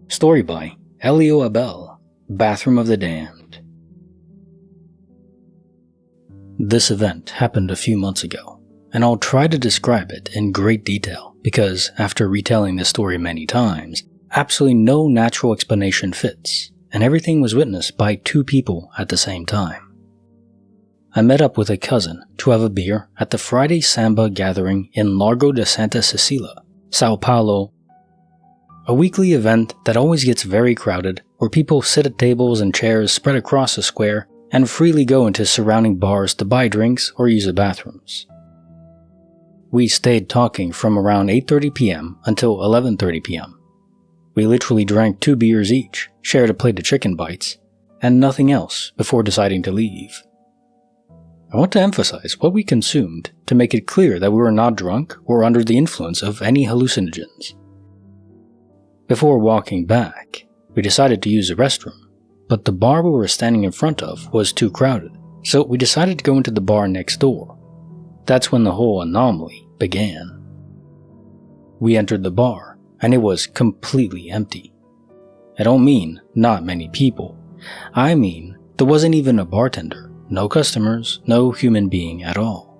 Story by Elio Abel, Bathroom of the Damned. This event happened a few months ago, and I'll try to describe it in great detail because, after retelling this story many times, absolutely no natural explanation fits, and everything was witnessed by two people at the same time. I met up with a cousin to have a beer at the Friday Samba gathering in Largo de Santa Cecilia, Sao Paulo, a weekly event that always gets very crowded, where people sit at tables and chairs spread across the square and freely go into surrounding bars to buy drinks or use the bathrooms. We stayed talking from around 8:30 p.m. until 11:30 p.m. We literally drank 2 beers each, shared a plate of chicken bites, and nothing else before deciding to leave. I want to emphasize what we consumed to make it clear that we were not drunk or under the influence of any hallucinogens. Before walking back, we decided to use the restroom, but the bar we were standing in front of was too crowded, so we decided to go into the bar next door. That's when the whole anomaly began. We entered the bar, and it was completely empty. I don't mean not many people. I mean there wasn't even a bartender, no customers, no human being at all.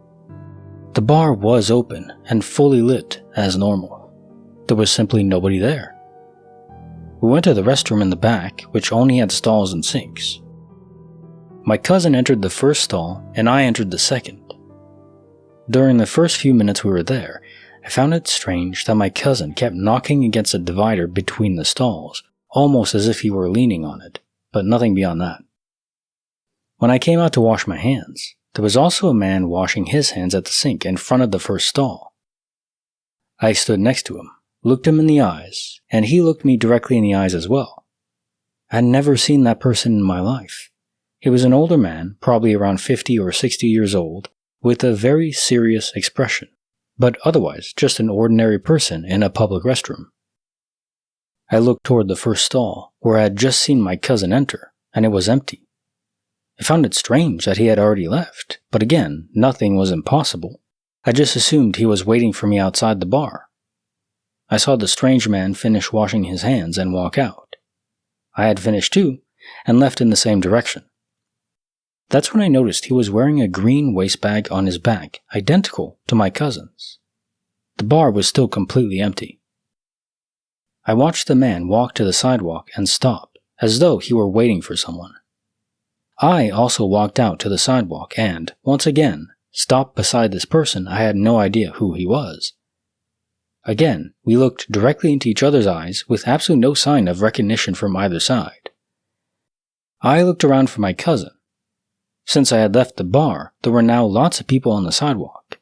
The bar was open and fully lit as normal. There was simply nobody there. We went to the restroom in the back, which only had stalls and sinks. My cousin entered the first stall, and I entered the second. During the first few minutes we were there, I found it strange that my cousin kept knocking against the divider between the stalls, almost as if he were leaning on it, but nothing beyond that. When I came out to wash my hands, there was also a man washing his hands at the sink in front of the first stall. I stood next to him, looked him in the eyes, and he looked me directly in the eyes as well. I had never seen that person in my life. He was an older man, probably around 50 or 60 years old, with a very serious expression, but otherwise just an ordinary person in a public restroom. I looked toward the first stall, where I had just seen my cousin enter, and it was empty. I found it strange that he had already left, but again, nothing was impossible. I just assumed he was waiting for me outside the bar. I saw the strange man finish washing his hands and walk out. I had finished too, and left in the same direction. That's when I noticed he was wearing a green waist bag on his back, identical to my cousin's. The bar was still completely empty. I watched the man walk to the sidewalk and stop, as though he were waiting for someone. I also walked out to the sidewalk and, once again, stopped beside this person I had no idea who he was. Again, we looked directly into each other's eyes with absolutely no sign of recognition from either side. I looked around for my cousin. Since I had left the bar, there were now lots of people on the sidewalk.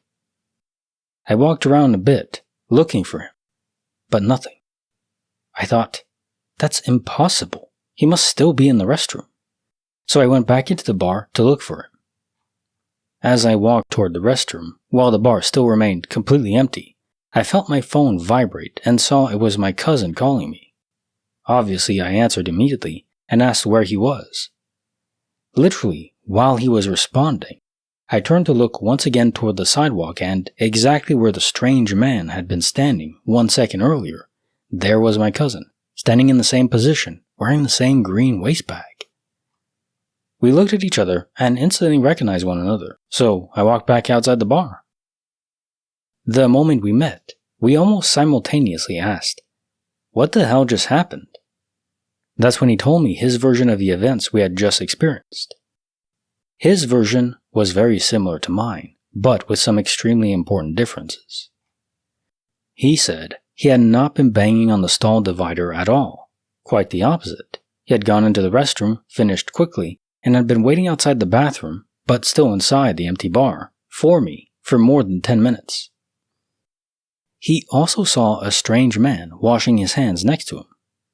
I walked around a bit, looking for him, but nothing. I thought, that's impossible. He must still be in the restroom. So I went back into the bar to look for him. As I walked toward the restroom, while the bar still remained completely empty, I felt my phone vibrate and saw it was my cousin calling me. Obviously, I answered immediately and asked where he was. Literally, while he was responding, I turned to look once again toward the sidewalk, and exactly where the strange man had been standing 1 second earlier, there was my cousin, standing in the same position, wearing the same green waist bag. We looked at each other and instantly recognized one another, so I walked back outside the bar. The moment we met, we almost simultaneously asked, "What the hell just happened?" That's when he told me his version of the events we had just experienced. His version was very similar to mine, but with some extremely important differences. He said he had not been banging on the stall divider at all. Quite the opposite. He had gone into the restroom, finished quickly, and had been waiting outside the bathroom, but still inside the empty bar, for me, for more than 10 minutes. He also saw a strange man washing his hands next to him.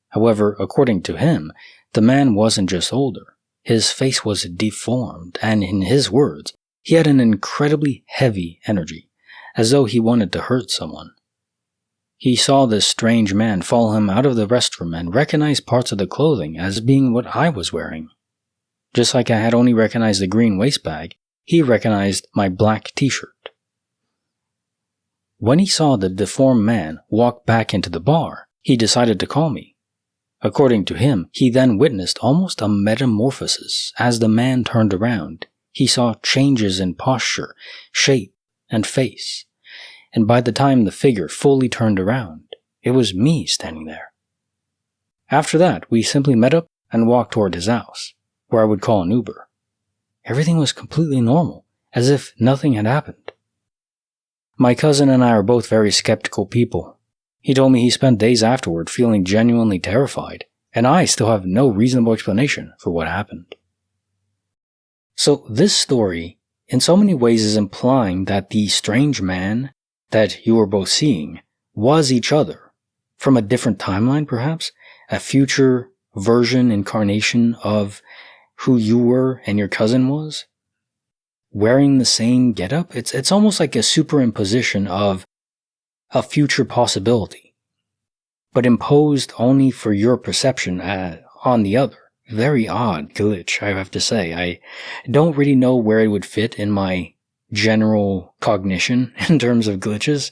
However, according to him, the man wasn't just older. His face was deformed, and in his words, he had an incredibly heavy energy, as though he wanted to hurt someone. He saw this strange man follow him out of the restroom and recognized parts of the clothing as being what I was wearing. Just like I had only recognized the green waist bag, he recognized my black t-shirt. When he saw the deformed man walk back into the bar, he decided to call me. According to him, he then witnessed almost a metamorphosis. As the man turned around, he saw changes in posture, shape, and face. And by the time the figure fully turned around, it was me standing there. After that, we simply met up and walked toward his house, where I would call an Uber. Everything was completely normal, as if nothing had happened. My cousin and I are both very skeptical people. He told me he spent days afterward feeling genuinely terrified, and I still have no reasonable explanation for what happened. So this story, in so many ways, is implying that the strange man that you were both seeing was each other, from a different timeline perhaps, a future version, incarnation of who you were and your cousin was, wearing the same getup. It's almost like a superimposition of a future possibility, but imposed only for your perception on the other. Very odd glitch, I have to say. I don't really know where it would fit in my general cognition in terms of glitches.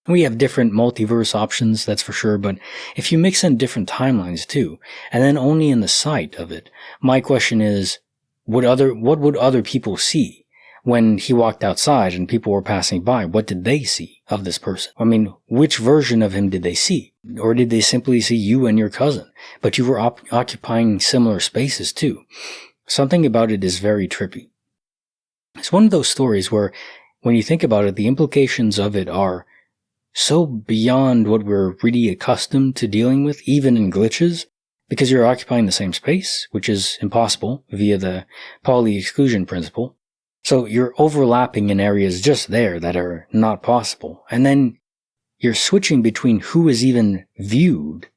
We have different multiverse options, that's for sure, but if you mix in different timelines too, and then only in the sight of it, my question is, what would other people see? When he walked outside and people were passing by, what did they see of this person? I mean, which version of him did they see? Or did they simply see you and your cousin? But you were occupying similar spaces too. Something about it is very trippy. It's one of those stories where, when you think about it, the implications of it are so beyond what we're really accustomed to dealing with, even in glitches, because you're occupying the same space, which is impossible via the Pauli exclusion principle. So you're overlapping in areas just there that are not possible. And then you're switching between who is even viewed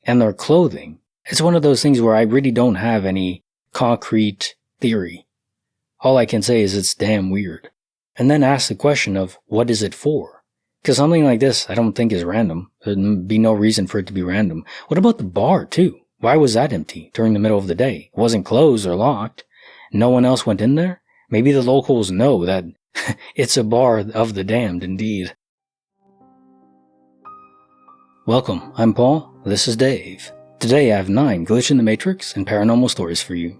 and their clothing. It's one of those things where I really don't have any concrete theory. All I can say is it's damn weird. And then ask the question of, what is it for? Because something like this I don't think is random. There'd be no reason for it to be random. What about the bar too? Why was that empty during the middle of the day? It wasn't closed or locked. No one else went in there? Maybe the locals know that it's a bar of the damned indeed. Welcome, I'm Paul, this is Dave. Today I have 9 Glitch in the Matrix and paranormal stories for you.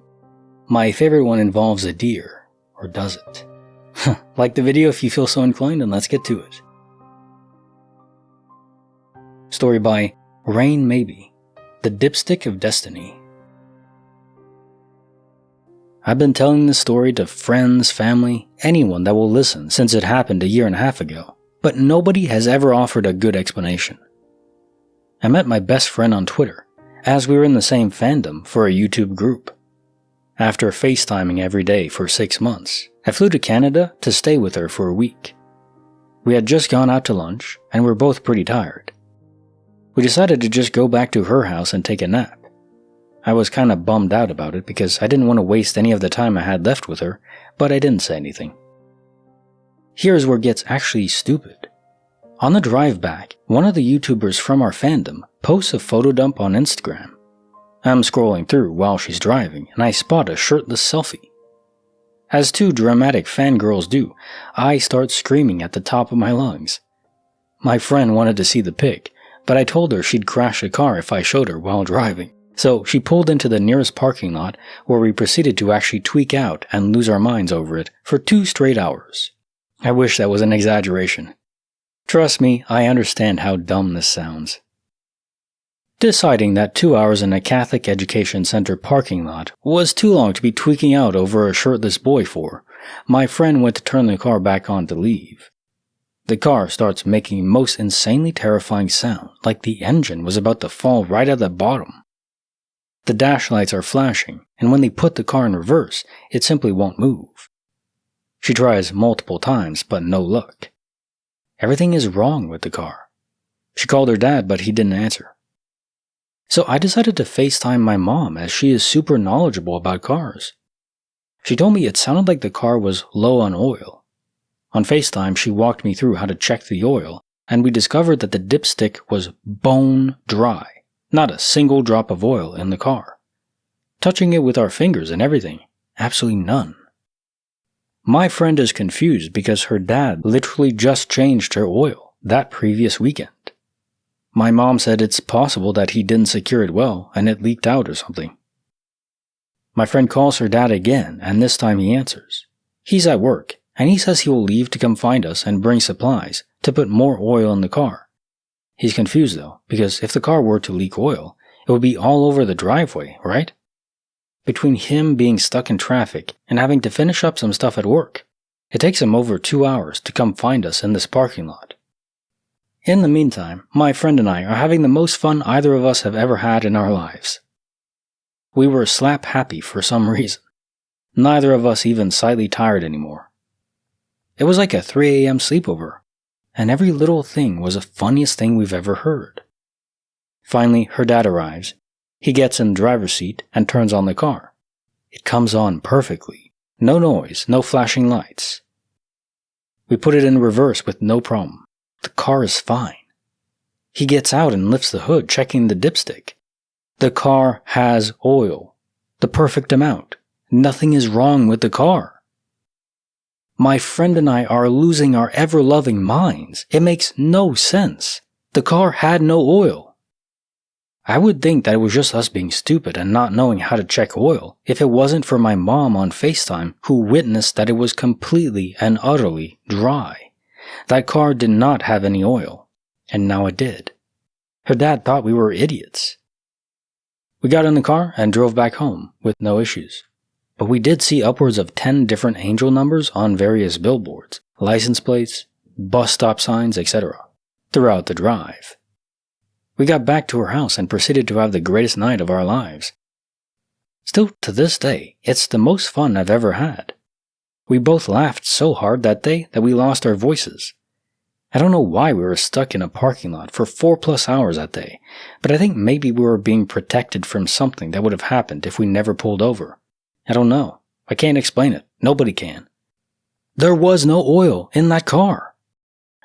My favorite one involves a deer, or does it? Like the video if you feel so inclined, and let's get to it. Story by Rain Maybe, The Dipstick of Destiny. I've been telling this story to friends, family, anyone that will listen since it happened a year and a half ago, but nobody has ever offered a good explanation. I met my best friend on Twitter, as we were in the same fandom for a YouTube group. After FaceTiming every day for 6 months, I flew to Canada to stay with her for a week. We had just gone out to lunch, and were both pretty tired. We decided to just go back to her house and take a nap. I was kinda bummed out about it because I didn't want to waste any of the time I had left with her, but I didn't say anything. Here's where it gets actually stupid. On the drive back, one of the YouTubers from our fandom posts a photo dump on Instagram. I'm scrolling through while she's driving, and I spot a shirtless selfie. As 2 dramatic fangirls do, I start screaming at the top of my lungs. My friend wanted to see the pic, but I told her she'd crash a car if I showed her while driving. So she pulled into the nearest parking lot, where we proceeded to actually tweak out and lose our minds over it for 2 straight hours. I wish that was an exaggeration. Trust me, I understand how dumb this sounds. Deciding that 2 hours in a Catholic Education Center parking lot was too long to be tweaking out over a shirtless boy for, my friend went to turn the car back on to leave. The car starts making most insanely terrifying sound, like the engine was about to fall right at the bottom. The dash lights are flashing, and when they put the car in reverse, it simply won't move. She tries multiple times, but no luck. Everything is wrong with the car. She called her dad, but he didn't answer. So I decided to FaceTime my mom, as she is super knowledgeable about cars. She told me it sounded like the car was low on oil. On FaceTime, she walked me through how to check the oil, and we discovered that the dipstick was bone dry. Not a single drop of oil in the car. Touching it with our fingers and everything, absolutely none. My friend is confused because her dad literally just changed her oil that previous weekend. My mom said it's possible that he didn't secure it well and it leaked out or something. My friend calls her dad again, and this time he answers. He's at work, and he says he will leave to come find us and bring supplies to put more oil in the car. He's confused though, because if the car were to leak oil, it would be all over the driveway, right? Between him being stuck in traffic and having to finish up some stuff at work, it takes him over 2 hours to come find us in this parking lot. In the meantime, my friend and I are having the most fun either of us have ever had in our lives. We were slap happy for some reason. Neither of us even slightly tired anymore. It was like a 3 a.m. sleepover, and every little thing was the funniest thing we've ever heard. Finally, her dad arrives. He gets in the driver's seat and turns on the car. It comes on perfectly. No noise, no flashing lights. We put it in reverse with no problem. The car is fine. He gets out and lifts the hood, checking the dipstick. The car has oil. The perfect amount. Nothing is wrong with the car. My friend and I are losing our ever-loving minds. It makes no sense. The car had no oil. I would think that it was just us being stupid and not knowing how to check oil if it wasn't for my mom on FaceTime who witnessed that it was completely and utterly dry. That car did not have any oil, and now it did. Her dad thought we were idiots. We got in the car and drove back home with no issues. But we did see upwards of 10 different angel numbers on various billboards, license plates, bus stop signs, etc. throughout the drive. We got back to her house and proceeded to have the greatest night of our lives. Still to this day, it's the most fun I've ever had. We both laughed so hard that day that we lost our voices. I don't know why we were stuck in a parking lot for 4+ hours that day, but I think maybe we were being protected from something that would have happened if we never pulled over. I don't know. I can't explain it. Nobody can. There was no oil in that car.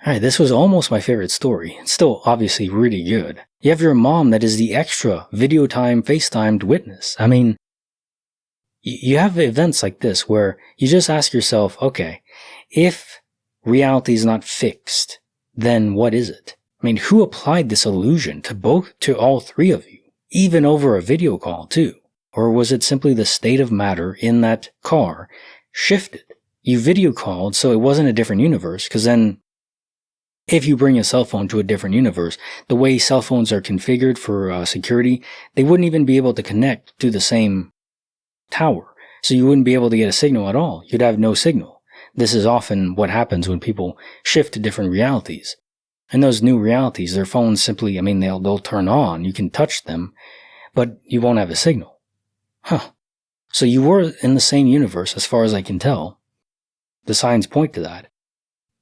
Alright, this was almost my favorite story. It's still obviously really good. You have your mom that is the extra video time, FaceTimed witness. I mean, you have events like this where you just ask yourself, okay, if reality is not fixed, then what is it? I mean, who applied this illusion to all three of you? Even over a video call too? Or was it simply the state of matter in that car shifted? You video called, so it wasn't a different universe, because then if you bring a cell phone to a different universe, the way cell phones are configured for security, they wouldn't even be able to connect to the same tower. So you wouldn't be able to get a signal at all. You'd have no signal. This is often what happens when people shift to different realities. In those new realities, their phones simply, they'll turn on. You can touch them, but you won't have a signal. So you were in the same universe as far as I can tell. The signs point to that.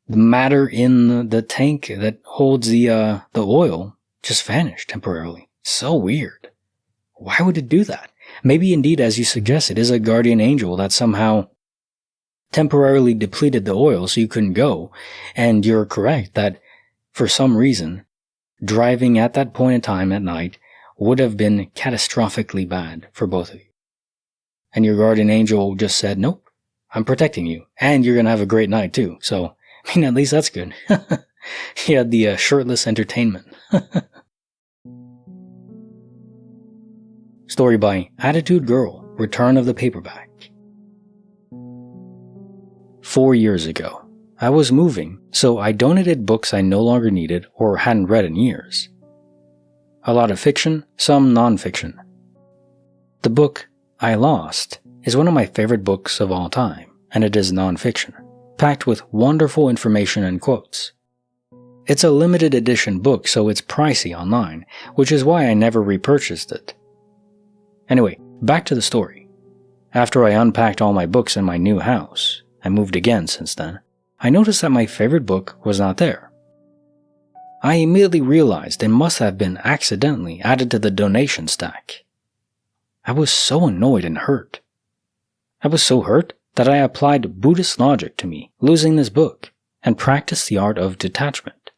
The matter in the tank that holds the oil just vanished temporarily. So weird. Why would it do that? Maybe indeed, as you suggest, it is a guardian angel that somehow temporarily depleted the oil so you couldn't go. And you're correct that for some reason, driving at that point in time at night would have been catastrophically bad for both of you. And your guardian angel just said, nope, I'm protecting you. And you're going to have a great night too. So, at least that's good. He had the shirtless entertainment. Story by Attitude Girl, Return of the Paperback. 4 years ago, I was moving, so I donated books I no longer needed or hadn't read in years. A lot of fiction, some non-fiction. The book I lost is one of my favorite books of all time, and it is non-fiction, packed with wonderful information and quotes. It's a limited edition book, so it's pricey online, which is why I never repurchased it. Anyway, back to the story. After I unpacked all my books in my new house, I moved again since then, I noticed that my favorite book was not there. I immediately realized it must have been accidentally added to the donation stack. I was so annoyed and hurt. I was so hurt that I applied Buddhist logic to me losing this book and practiced the art of detachment.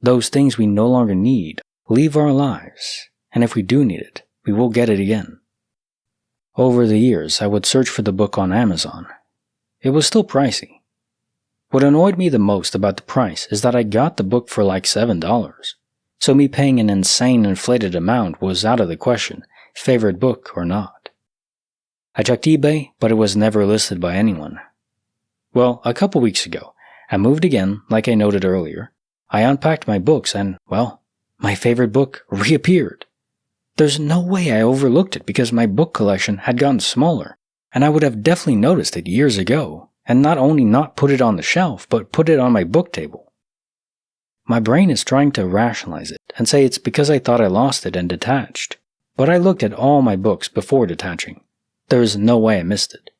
Those things we no longer need leave our lives, and if we do need it, we will get it again. Over the years, I would search for the book on Amazon. It was still pricey. What annoyed me the most about the price is that I got the book for like $7. so me paying an insane inflated amount was out of the question, favorite book or not. I checked eBay, but it was never listed by anyone. Well, a couple weeks ago, I moved again, like I noted earlier. I unpacked my books and, well, my favorite book reappeared. There's no way I overlooked it because my book collection had gotten smaller, and I would have definitely noticed it years ago, and not only not put it on the shelf, but put it on my book table. My brain is trying to rationalize it and say it's because I thought I lost it and detached, but I looked at all my books before detaching. There is no way I missed it.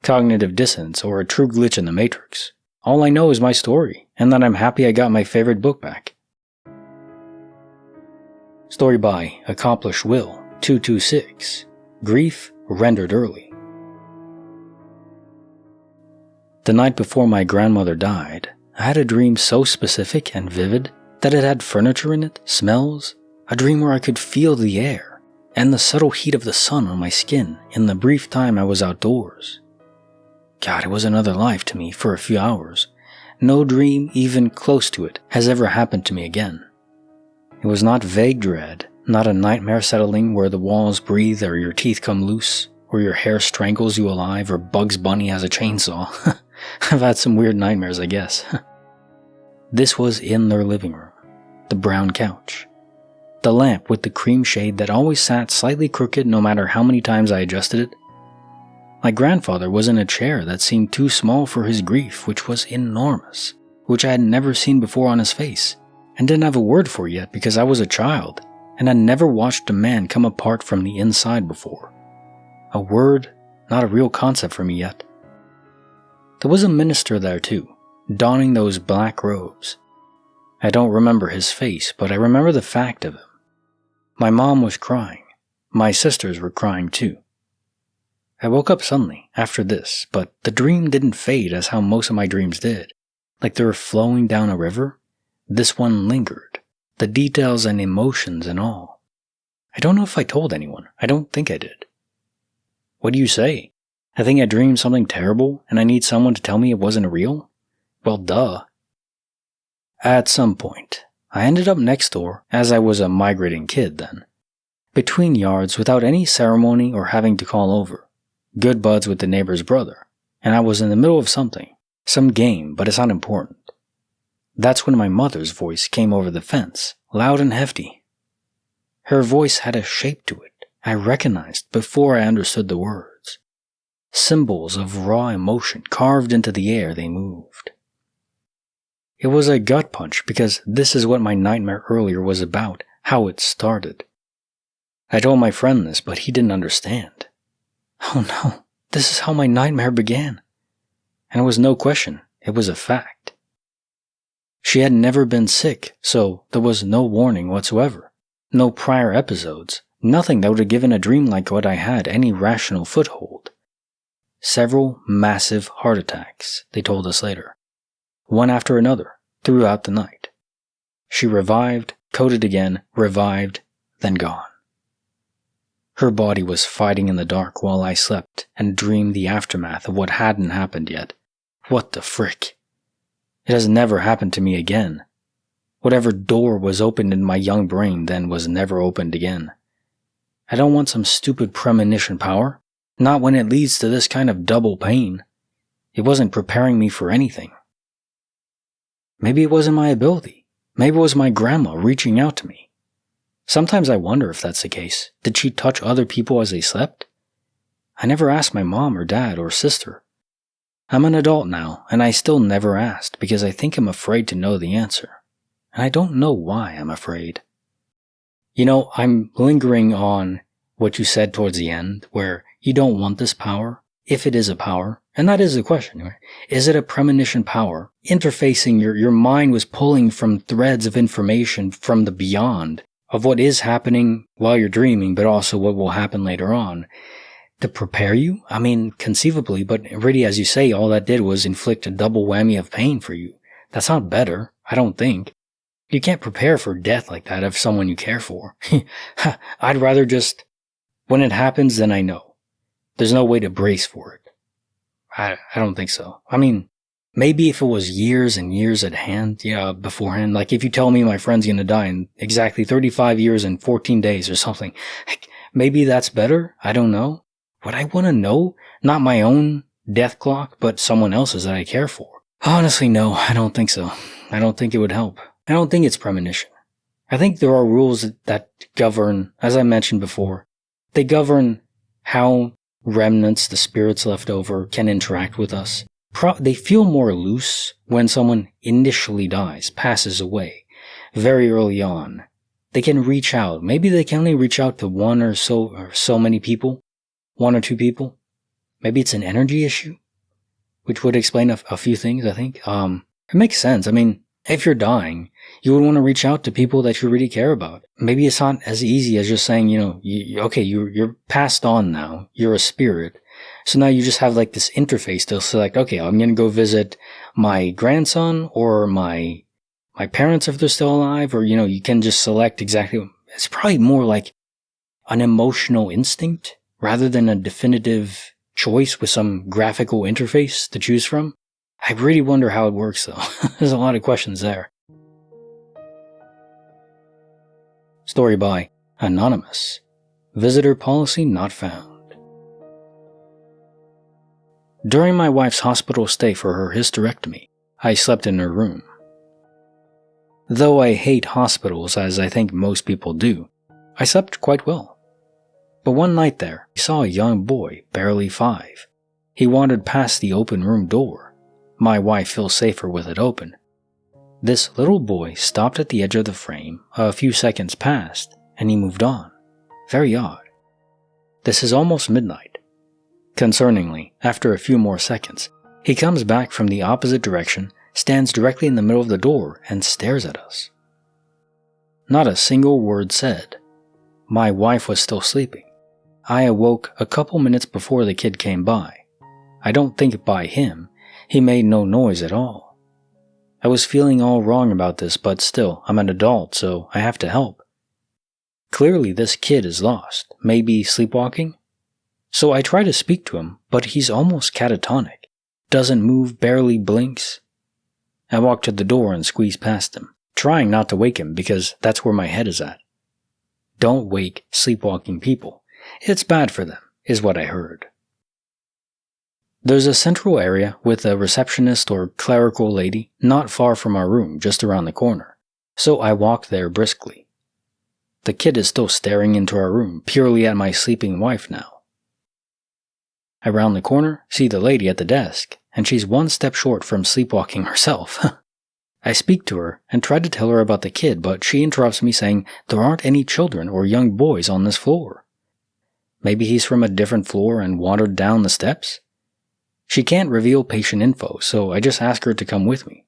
Cognitive dissonance or a true glitch in the matrix. All I know is my story, and that I'm happy I got my favorite book back. Story by Accomplished Will 226. Grief rendered early. The night before my grandmother died, I had a dream so specific and vivid that it had furniture in it, smells, a dream where I could feel the air and the subtle heat of the sun on my skin in the brief time I was outdoors. God, it was another life to me for a few hours. No dream even close to it has ever happened to me again. It was not vague dread, not a nightmare settling where the walls breathe or your teeth come loose, or your hair strangles you alive, or Bugs Bunny has a chainsaw. I've had some weird nightmares, I guess. This was in their living room. The brown couch. The lamp with the cream shade that always sat slightly crooked no matter how many times I adjusted it. My grandfather was in a chair that seemed too small for his grief, which was enormous, which I had never seen before on his face, and didn't have a word for yet because I was a child, and had never watched a man come apart from the inside before. A word, not a real concept for me yet. There was a minister there too, donning those black robes. I don't remember his face, but I remember the fact of him. My mom was crying. My sisters were crying too. I woke up suddenly after this, but the dream didn't fade as how most of my dreams did. Like they were flowing down a river. This one lingered, the details and emotions and all. I don't know if I told anyone. I don't think I did. What do you say? I think I dreamed something terrible and I need someone to tell me it wasn't real? Well, duh. At some point, I ended up next door, as I was a migrating kid then. Between yards without any ceremony or having to call over. Good buds with the neighbor's brother, and I was in the middle of something, some game, but it's not important. That's when my mother's voice came over the fence, loud and hefty. Her voice had a shape to it I recognized before I understood the words. Symbols of raw emotion carved into the air they moved. It was a gut punch because this is what my nightmare earlier was about, how it started. I told my friend this, but he didn't understand. Oh no, this is how my nightmare began. And it was no question, it was a fact. She had never been sick, so there was no warning whatsoever. No prior episodes, nothing that would have given a dream like what I had any rational foothold. Several massive heart attacks, they told us later. One after another, throughout the night. She revived, coded again, revived, then gone. Her body was fighting in the dark while I slept and dreamed the aftermath of what hadn't happened yet. What the frick? It has never happened to me again. Whatever door was opened in my young brain then was never opened again. I don't want some stupid premonition power, not when it leads to this kind of double pain. It wasn't preparing me for anything. Maybe it wasn't my ability. Maybe it was my grandma reaching out to me. Sometimes I wonder if that's the case. Did she touch other people as they slept? I never asked my mom or dad or sister. I'm an adult now, and I still never asked because I think I'm afraid to know the answer. And I don't know why I'm afraid. You know, I'm lingering on what you said towards the end, where you don't want this power, if it is a power, and that is the question, right? Is it a premonition power? Interfacing, your mind was pulling from threads of information from the beyond, of what is happening while you're dreaming, but also what will happen later on. To prepare you? I mean, conceivably, but really, as you say, all that did was inflict a double whammy of pain for you. That's not better, I don't think. You can't prepare for death like that of someone you care for. I'd rather just, when it happens, then I know. There's no way to brace for it. I don't think so. I mean, Maybe if it was years and years at hand, beforehand, like if you tell me my friend's gonna die in exactly 35 years and 14 days or something, maybe that's better? I don't know. Would I want to know? Not my own death clock, but someone else's that I care for. Honestly, no, I don't think so. I don't think it would help. I don't think it's premonition. I think there are rules that govern, as I mentioned before, they govern how remnants, the spirits left over, can interact with us. They feel more loose when someone initially dies, passes away, very early on. They can reach out. Maybe they can only reach out to one or so many people, one or two people. Maybe it's an energy issue, which would explain a few things, I think. It makes sense. I mean, if you're dying, you would want to reach out to people that you really care about. Maybe it's not as easy as just saying, you're passed on now. You're a spirit. So now you just have like this interface to select, okay, I'm going to go visit my grandson or my parents if they're still alive, or, you can just select exactly. It's probably more like an emotional instinct rather than a definitive choice with some graphical interface to choose from. I really wonder how it works though. There's a lot of questions there. Story by Anonymous. Visitor policy not found. During my wife's hospital stay for her hysterectomy, I slept in her room. Though I hate hospitals, as I think most people do, I slept quite well. But one night there, I saw a young boy, barely 5. He wandered past the open room door. My wife feels safer with it open. This little boy stopped at the edge of the frame, a few seconds passed, and he moved on. Very odd. This is almost midnight. Concerningly, after a few more seconds, he comes back from the opposite direction, stands directly in the middle of the door, and stares at us. Not a single word said. My wife was still sleeping. I awoke a couple minutes before the kid came by. I don't think by him. He made no noise at all. I was feeling all wrong about this, but still, I'm an adult, so I have to help. Clearly this kid is lost, maybe sleepwalking. So I try to speak to him, but he's almost catatonic. Doesn't move, barely blinks. I walk to the door and squeeze past him, trying not to wake him because that's where my head is at. Don't wake sleepwalking people. It's bad for them, is what I heard. There's a central area with a receptionist or clerical lady not far from our room, just around the corner. So I walk there briskly. The kid is still staring into our room, purely at my sleeping wife now. I round the corner, see the lady at the desk, and she's one step short from sleepwalking herself. I speak to her and try to tell her about the kid, but she interrupts me saying there aren't any children or young boys on this floor. Maybe he's from a different floor and wandered down the steps? She can't reveal patient info, so I just ask her to come with me.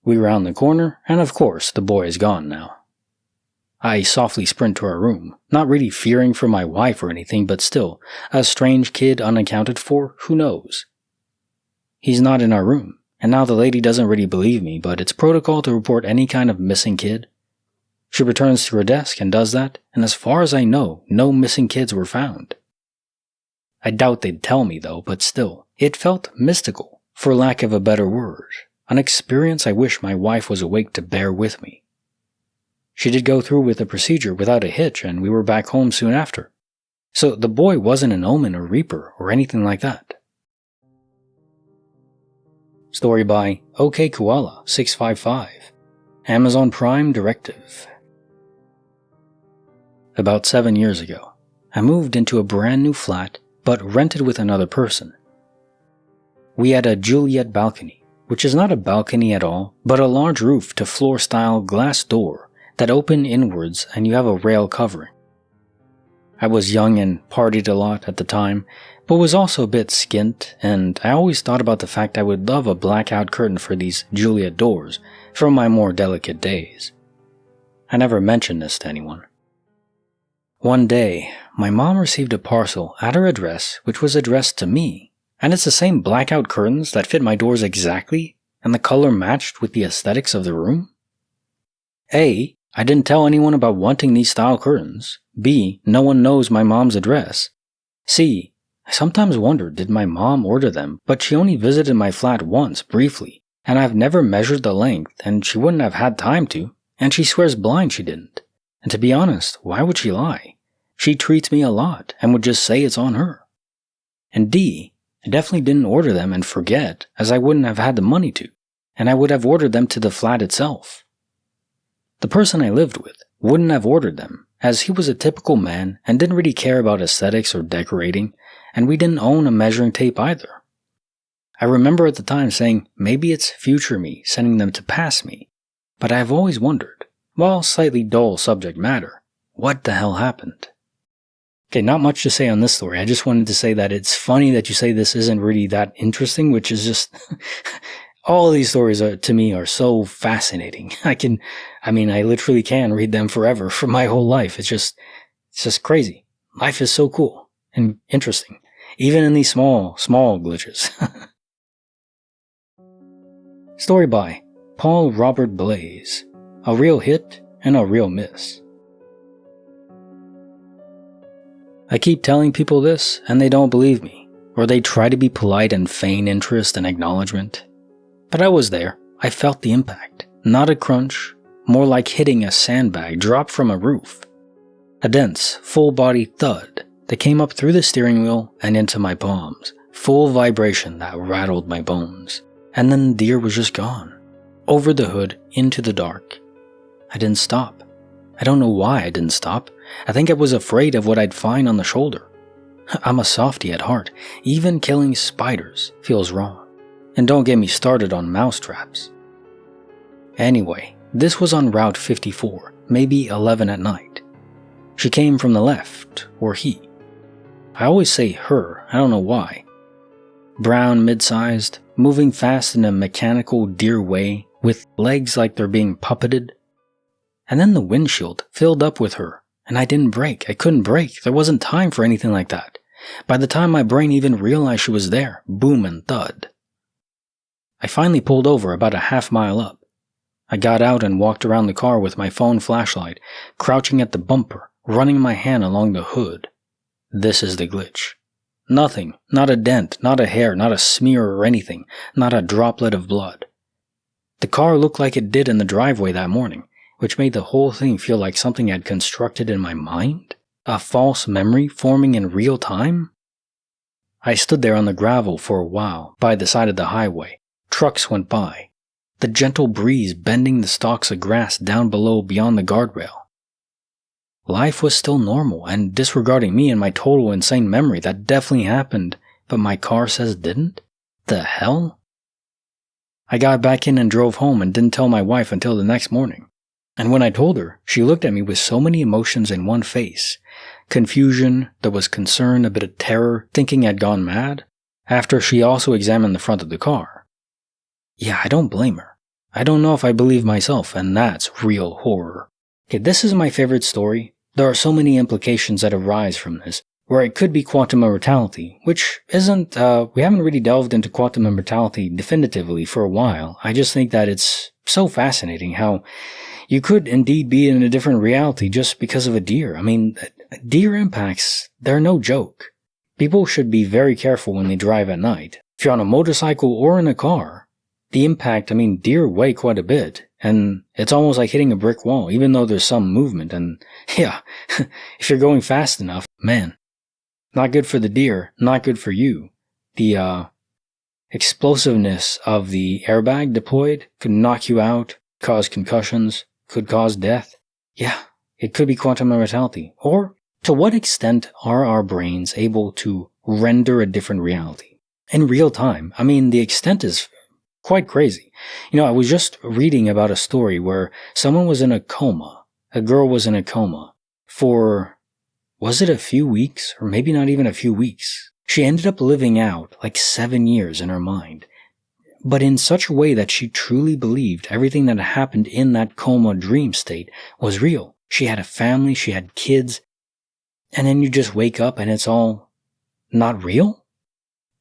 We round the corner, and of course, the boy is gone now. I softly sprint to our room, not really fearing for my wife or anything, but still, a strange kid unaccounted for, who knows? He's not in our room, and now the lady doesn't really believe me, but it's protocol to report any kind of missing kid. She returns to her desk and does that, and as far as I know, no missing kids were found. I doubt they'd tell me though, but still, it felt mystical, for lack of a better word, an experience I wish my wife was awake to bear with me. She did go through with the procedure without a hitch, and we were back home soon after. So the boy wasn't an omen or reaper or anything like that. Story by OK Koala 655. Amazon Prime Directive. About 7 years ago, I moved into a brand new flat, but rented with another person. We had a Juliet balcony, which is not a balcony at all, but a large roof to floor-style glass door that open inwards and you have a rail covering. I was young and partied a lot at the time, but was also a bit skint, and I always thought about the fact I would love a blackout curtain for these Juliet doors from my more delicate days. I never mentioned this to anyone. One day, my mom received a parcel at her address which was addressed to me, and it's the same blackout curtains that fit my doors exactly, and the color matched with the aesthetics of the room. A, I didn't tell anyone about wanting these style curtains. B, no one knows my mom's address. C, I sometimes wonder, did my mom order them, but she only visited my flat once, briefly, and I've never measured the length, and she wouldn't have had time to, and she swears blind she didn't. And to be honest, why would she lie? She treats me a lot, and would just say it's on her. And D, I definitely didn't order them and forget, as I wouldn't have had the money to, and I would have ordered them to the flat itself. The person I lived with wouldn't have ordered them, as he was a typical man and didn't really care about aesthetics or decorating, and we didn't own a measuring tape either. I remember at the time saying maybe it's future me sending them to pass me, but I've always wondered, while slightly dull subject matter, what the hell happened? Okay, not much to say on this story. I just wanted to say that it's funny that you say this isn't really that interesting, which is just... all of these stories to me are so fascinating. I literally can read them forever for my whole life. It's just crazy. Life is so cool and interesting, even in these small glitches. Story by Paul Robert Blaze. A real hit and a real miss. I keep telling people this and they don't believe me, or they try to be polite and feign interest and acknowledgement. But I was there. I felt the impact. Not a crunch, more like hitting a sandbag dropped from a roof. A dense, full-body thud that came up through the steering wheel and into my palms. Full vibration that rattled my bones. And then the deer was just gone. Over the hood, into the dark. I didn't stop. I don't know why I didn't stop. I think I was afraid of what I'd find on the shoulder. I'm a softie at heart. Even killing spiders feels wrong. And don't get me started on mousetraps. Anyway, this was on Route 54, maybe 11 at night. She came from the left, or he. I always say her, I don't know why. Brown, mid-sized, moving fast in a mechanical deer way, with legs like they're being puppeted. And then the windshield filled up with her, and I didn't brake. I couldn't brake. There wasn't time for anything like that. By the time my brain even realized she was there, boom and thud. I finally pulled over about a half-mile up. I got out and walked around the car with my phone flashlight, crouching at the bumper, running my hand along the hood. This is the glitch. Nothing, not a dent, not a hair, not a smear or anything, not a droplet of blood. The car looked like it did in the driveway that morning, which made the whole thing feel like something I'd constructed in my mind? A false memory forming in real time? I stood there on the gravel for a while, by the side of the highway. Trucks went by, the gentle breeze bending the stalks of grass down below beyond the guardrail. Life was still normal, and disregarding me and my total insane memory that definitely happened, but my car says didn't? The hell? I got back in and drove home and didn't tell my wife until the next morning. And when I told her, she looked at me with so many emotions in one face. Confusion, there was concern, a bit of terror, thinking I'd gone mad, after she also examined the front of the car. Yeah, I don't blame her. I don't know if I believe myself, and that's real horror. Okay, this is my favorite story. There are so many implications that arise from this, where it could be quantum immortality, which isn't, we haven't really delved into quantum immortality definitively for a while. I just think that it's so fascinating how you could indeed be in a different reality just because of a deer. I mean, deer impacts, they're no joke. People should be very careful when they drive at night. If you're on a motorcycle or in a car, the impact, deer weigh quite a bit, and it's almost like hitting a brick wall, even though there's some movement, and yeah, if you're going fast enough, man, not good for the deer, not good for you. The, explosiveness of the airbag deployed could knock you out, cause concussions, could cause death. Yeah, it could be quantum immortality. Or, to what extent are our brains able to render a different reality? In real time, the extent is quite crazy. I was just reading about a story where someone was in a coma. A girl was in a coma for, was it a few weeks? Or maybe not even a few weeks. She ended up living out like 7 years in her mind. But in such a way that she truly believed everything that happened in that coma dream state was real. She had a family, she had kids. And then you just wake up and it's all not real?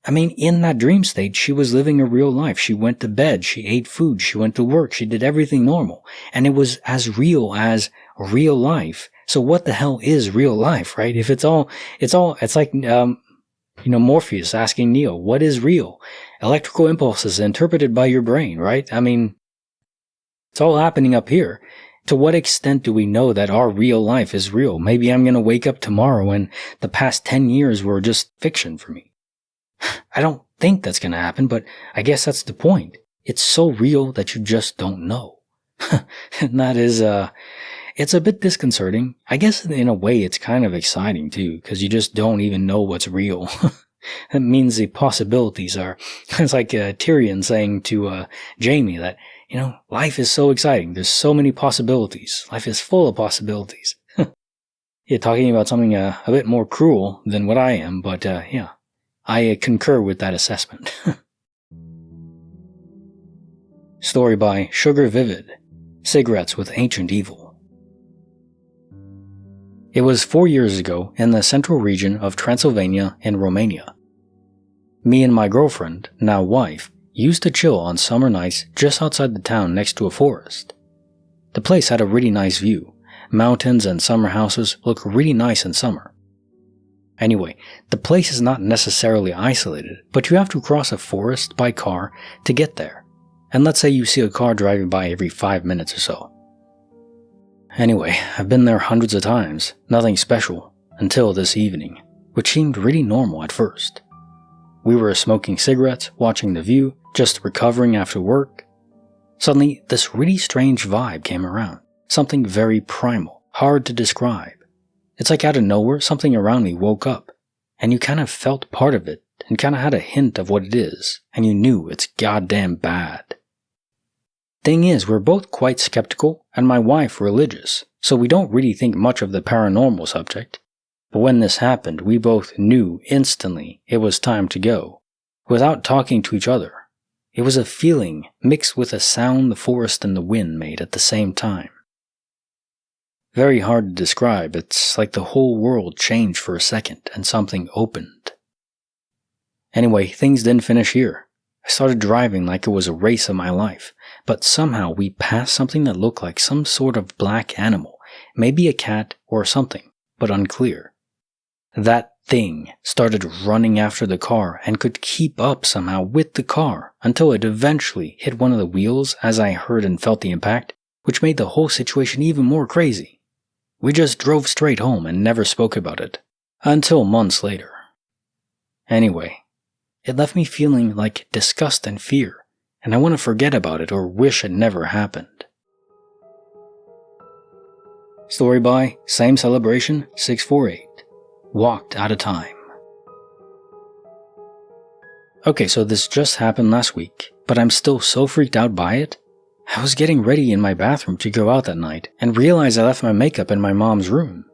In that dream state, she was living a real life. She went to bed, she ate food, she went to work, she did everything normal. And it was as real life. So what the hell is real life, right? If it's like, Morpheus asking Neo, what is real? Electrical impulses interpreted by your brain, right? I mean, it's all happening up here. To what extent do we know that our real life is real? Maybe I'm going to wake up tomorrow and the past 10 years were just fiction for me. I don't think that's going to happen, but I guess that's the point. It's so real that you just don't know. And that is, it's a bit disconcerting. I guess in a way it's kind of exciting too, because you just don't even know what's real. That means the possibilities are, it's like Tyrion saying to Jaime that, life is so exciting. There's so many possibilities. Life is full of possibilities. Yeah, talking about something a bit more cruel than what I am, but yeah, I concur with that assessment. Story by Sugar Vivid, Cigarettes with Ancient Evil. It was 4 years ago in the central region of Transylvania in Romania. Me and my girlfriend, now wife, used to chill on summer nights just outside the town next to a forest. The place had a really nice view. Mountains and summer houses look really nice in summer. Anyway, the place is not necessarily isolated, but you have to cross a forest by car to get there. And let's say you see a car driving by every 5 minutes or so. Anyway, I've been there hundreds of times, nothing special, until this evening, which seemed really normal at first. We were smoking cigarettes, watching the view, just recovering after work. Suddenly, this really strange vibe came around, something very primal, hard to describe. It's like out of nowhere, something around me woke up, and you kind of felt part of it, and kind of had a hint of what it is, and you knew it's goddamn bad. Thing is, we're both quite skeptical, and my wife religious, so we don't really think much of the paranormal subject. But when this happened, we both knew instantly it was time to go, without talking to each other. It was a feeling mixed with a sound the forest and the wind made at the same time. Very hard to describe. It's like the whole world changed for a second and something opened. Anyway, things didn't finish here. I started driving like it was a race of my life, but somehow we passed something that looked like some sort of black animal, maybe a cat or something, but unclear. That thing started running after the car and could keep up somehow with the car until it eventually hit one of the wheels as I heard and felt the impact, which made the whole situation even more crazy. We just drove straight home and never spoke about it, until months later. Anyway, it left me feeling like disgust and fear, and I want to forget about it or wish it never happened. Story by Same Celebration 648. Walked Out of Time. Okay, so this just happened last week, but I'm still so freaked out by it. I was getting ready in my bathroom to go out that night and realized I left my makeup in my mom's room.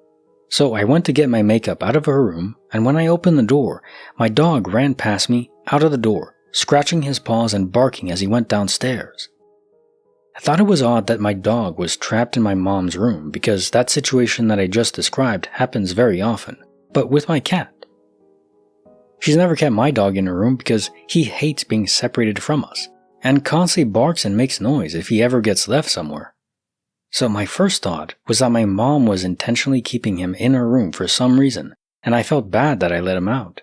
So I went to get my makeup out of her room, and when I opened the door, my dog ran past me out of the door, scratching his paws and barking as he went downstairs. I thought it was odd that my dog was trapped in my mom's room because that situation that I just described happens very often, but with my cat. She's never kept my dog in her room because he hates being separated from us, and constantly barks and makes noise if he ever gets left somewhere. So my first thought was that my mom was intentionally keeping him in her room for some reason, and I felt bad that I let him out.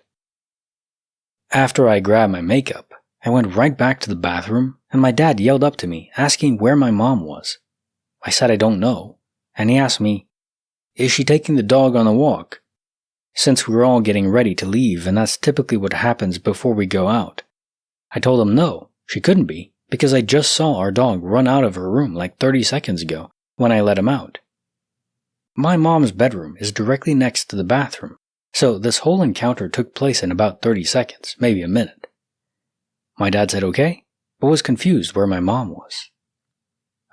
After I grabbed my makeup, I went right back to the bathroom, and my dad yelled up to me, asking where my mom was. I said I don't know, and he asked me, "Is she taking the dog on a walk?" Since we were all getting ready to leave, and that's typically what happens before we go out. I told him no, she couldn't be, because I just saw our dog run out of her room like 30 seconds ago when I let him out. My mom's bedroom is directly next to the bathroom, so this whole encounter took place in about 30 seconds, maybe a minute. My dad said okay, but was confused where my mom was.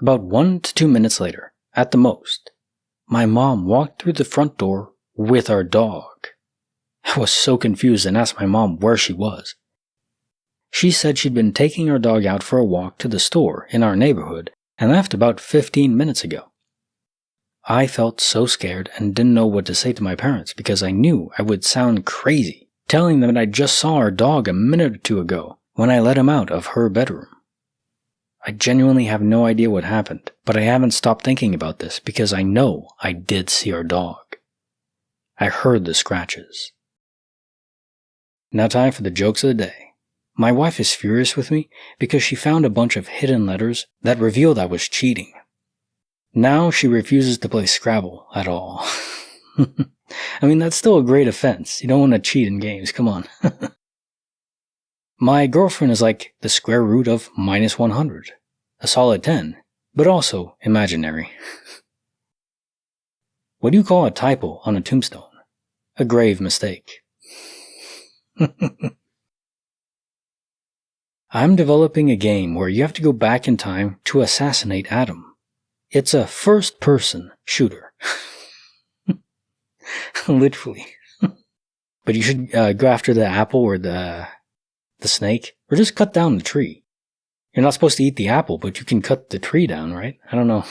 About 1 to 2 minutes later, at the most, my mom walked through the front door with our dog. I was so confused and asked my mom where she was. She said she'd been taking our dog out for a walk to the store in our neighborhood and left about 15 minutes ago. I felt so scared and didn't know what to say to my parents because I knew I would sound crazy, telling them that I just saw our dog a minute or two ago when I let him out of her bedroom. I genuinely have no idea what happened, but I haven't stopped thinking about this because I know I did see our dog. I heard the scratches. Now time for the jokes of the day. My wife is furious with me because she found a bunch of hidden letters that revealed I was cheating. Now she refuses to play Scrabble at all. I mean, that's still a great offense. You don't want to cheat in games, come on. My girlfriend is like the square root of minus 100. A solid 10, but also imaginary. What do you call a typo on a tombstone? A grave mistake. I'm developing a game where you have to go back in time to assassinate Adam. It's a first-person shooter. Literally. But you should go after the apple or the snake, or just cut down the tree. You're not supposed to eat the apple, but you can cut the tree down, right? I don't know.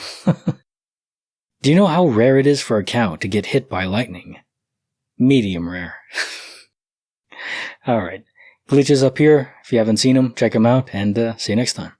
Do you know how rare it is for a cow to get hit by lightning? Medium rare. Alright. Glitches up here. If you haven't seen them, check them out, and see you next time.